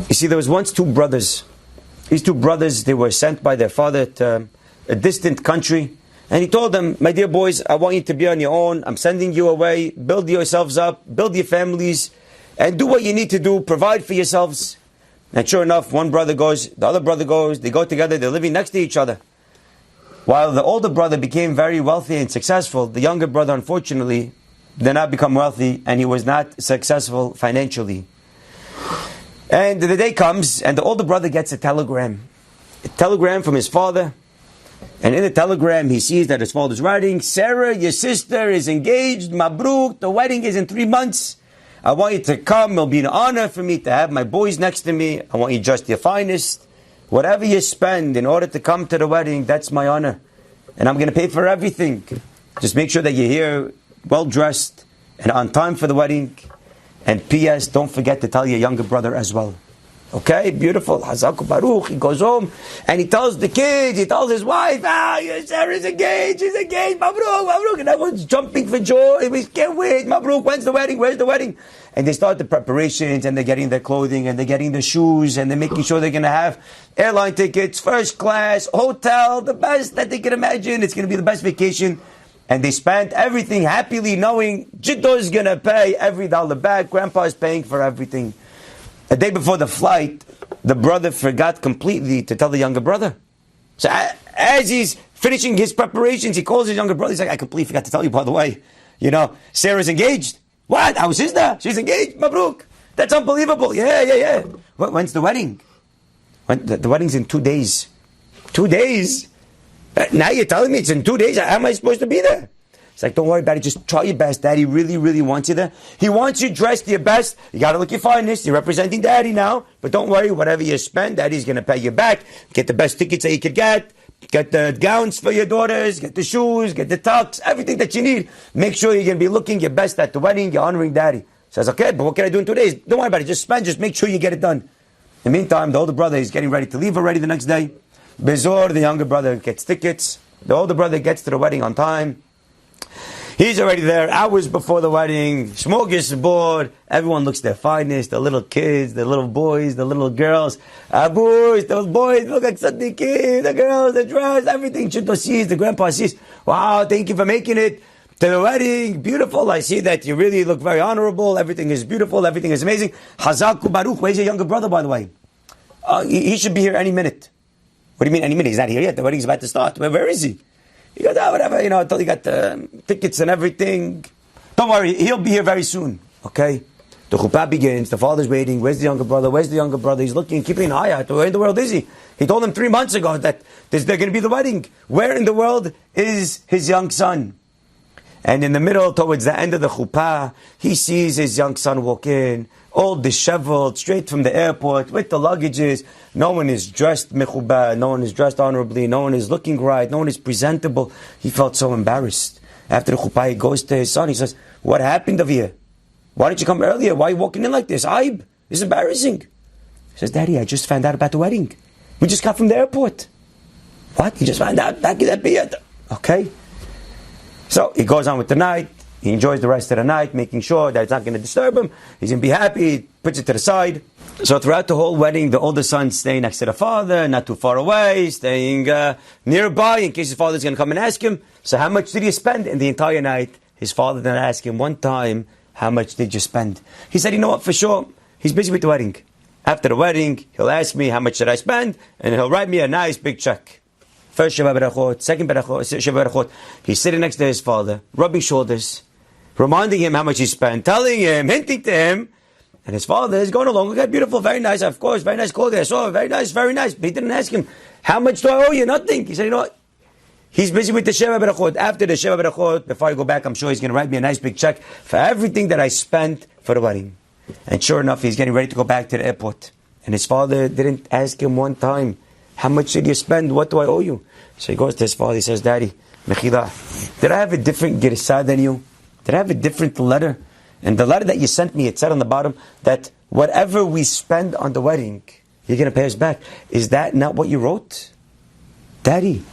You see, there was once two brothers. These two brothers, they were sent by their father to a distant country. And he told them, my dear boys, I want you to be on your own. I'm sending you away. Build yourselves up. Build your families. And do what you need to do. Provide for yourselves. And sure enough, one brother goes, the other brother goes. They go together. They're living next to each other. While the older brother became very wealthy and successful, the younger brother, unfortunately, did not become wealthy. And he was not successful financially. And the day comes, and the older brother gets a telegram from his father. And in the telegram, he sees that his father's writing, Sarah, your sister, is engaged, Mabruk, the wedding is in 3 months. I want you to come. It'll be an honor for me to have my boys next to me. I want you dressed your finest. Whatever you spend in order to come to the wedding, that's my honor. And I'm going to pay for everything. Just make sure that you're here, well-dressed, and on time for the wedding. And P.S., don't forget to tell your younger brother as well. Okay, beautiful. Hazak Baruch. He goes home and he tells the kids, he tells his wife, Sarah's engaged, she's engaged, Mabruk, Mabruk. And everyone's jumping for joy. We can't wait, Mabruk, when's the wedding, where's the wedding? And they start the preparations and they're getting their clothing and they're getting the shoes and they're making sure they're going to have airline tickets, first class, hotel, the best that they can imagine. It's going to be the best vacation. And they spent everything happily knowing Jiddo is going to pay every dollar back. Grandpa is paying for everything. A day before the flight, the brother forgot completely to tell the younger brother. So as he's finishing his preparations, he calls his younger brother. He's like, I completely forgot to tell you, by the way. Sarah's engaged. What? How is that? She's engaged? Mabruk. That's unbelievable. Yeah. When's the wedding? The wedding's in 2 days. 2 days? Now you're telling me it's in 2 days. How am I supposed to be there? It's like, don't worry about it. Just try your best. Daddy really, really wants you there. He wants you dressed your best. You got to look your finest. You're representing Daddy now. But don't worry. Whatever you spend, Daddy's going to pay you back. Get the best tickets that you could get. Get the gowns for your daughters. Get the shoes. Get the tux. Everything that you need. Make sure you're going to be looking your best at the wedding. You're honoring Daddy. Says, okay, but what can I do in 2 days? Don't worry about it. Just spend. Just make sure you get it done. In the meantime, the older brother is getting ready to leave already the next day. Bezor, the younger brother, gets tickets. The older brother gets to the wedding on time. He's already there hours before the wedding. Smorgasbord. Everyone looks their finest. The little kids, the little boys, the little girls. Boys, those boys look like Tzaddikim. The girls, the dress, everything. Chito sees, the grandpa sees. Wow, thank you for making it to the wedding. Beautiful. I see that you really look very honorable. Everything is beautiful. Everything is amazing. Hazak Baruch. Where's your younger brother, by the way? He should be here any minute. What do you mean any minute? He's not here yet. The wedding's about to start. Where is he? He goes, whatever, until you got the tickets and everything. Don't worry, he'll be here very soon. Okay? The chuppah begins, the father's waiting. Where's the younger brother? Where's the younger brother? He's looking, keeping an eye out. Where in the world is he? He told him 3 months ago that there's going to be the wedding. Where in the world is his young son? And in the middle, towards the end of the chuppah, he sees his young son walk in, all disheveled, straight from the airport, with the luggages. No one is dressed mechubah, no one is dressed honorably, no one is looking right, no one is presentable. He felt so embarrassed. After the chuppah, he goes to his son, he says, what happened over here? Why didn't you come earlier? Why are you walking in like this? Aib, this is embarrassing. He says, Daddy, I just found out about the wedding. We just got from the airport. What? You just found out? Okay. So he goes on with the night. He enjoys the rest of the night, making sure that it's not going to disturb him. He's going to be happy. He puts it to the side. So throughout the whole wedding, the older son's staying next to the father, not too far away, staying nearby in case his father's going to come and ask him. So how much did you spend in the entire night? His father didn't ask him one time, how much did you spend? He said, you know what, for sure, he's busy with the wedding. After the wedding, he'll ask me how much did I spend, and he'll write me a nice big check. First Sheva Berachot, second Sheva Berachot. He's sitting next to his father, rubbing shoulders, reminding him how much he spent, telling him, hinting to him. And his father is going along. Okay, beautiful, very nice, of course, very nice clothing. I saw, very nice, very nice. But he didn't ask him, how much do I owe you? Nothing. He said, you know what? He's busy with the Sheva Berachot. After the Sheva Berachot, before I go back, I'm sure he's going to write me a nice big check for everything that I spent for the wedding. And sure enough, he's getting ready to go back to the airport. And his father didn't ask him one time, how much did you spend? What do I owe you? So he goes to his father, he says, Daddy, Mechila, did I have a different girsah than you? Did I have a different letter? And the letter that you sent me, it said on the bottom that whatever we spend on the wedding, you're going to pay us back. Is that not what you wrote? Daddy,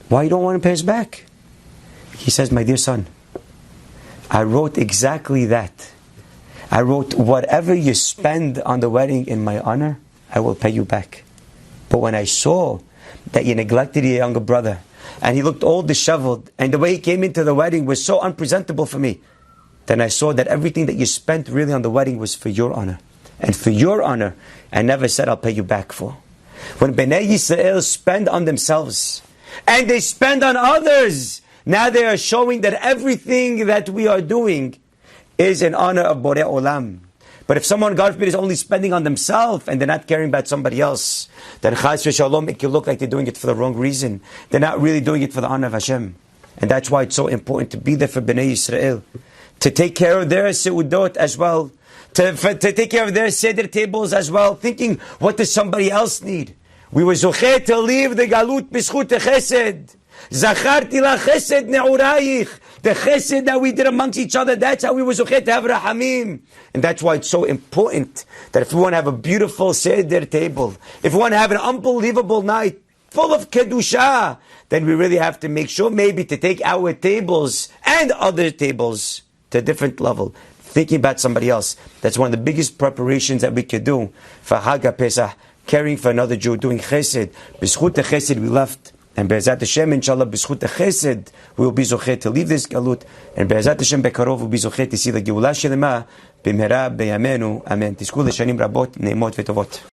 why you don't want to pay us back? He says, my dear son, I wrote exactly that. I wrote, whatever you spend on the wedding in my honor, I will pay you back. But when I saw that you neglected your younger brother, and he looked all disheveled, and the way he came into the wedding was so unpresentable for me, then I saw that everything that you spent really on the wedding was for your honor. And for your honor, I never said I'll pay you back for. When Bnei Yisrael spend on themselves, and they spend on others, now they are showing that everything that we are doing is in honor of Borei Olam. But if someone, God forbid, is only spending on themselves and they're not caring about somebody else, then Chas v'Shalom, it can look like they're doing it for the wrong reason. They're not really doing it for the honor of Hashem. And that's why it's so important to be there for Bnei Yisrael, to take care of their seudot as well, to take care of their seder tables as well, thinking, what does somebody else need? We were zocheh to leave the galut b'schut chesed. Zacharti la chesed ne'urayich. The chesed that we did amongst each other, that's how we were zocheh to have rahamim. And that's why it's so important that if we want to have a beautiful seder table, if we want to have an unbelievable night full of kedusha, then we really have to make sure maybe to take our tables and other tables to a different level. Thinking about somebody else. That's one of the biggest preparations that we could do for Hag HaPesach, caring for another Jew, doing chesed. B'schut chesed we left. And Be'ezat Hashem, inshallah, b'schut chesed, we will be zocheh to leave this galut. And Be'ezat Hashem, bekarov, we'll be zocheh to see the Geulah Shelema, b'mehera, b'yamenu, amen. Tizku l'shanim rabot, ne'emot v'tovot.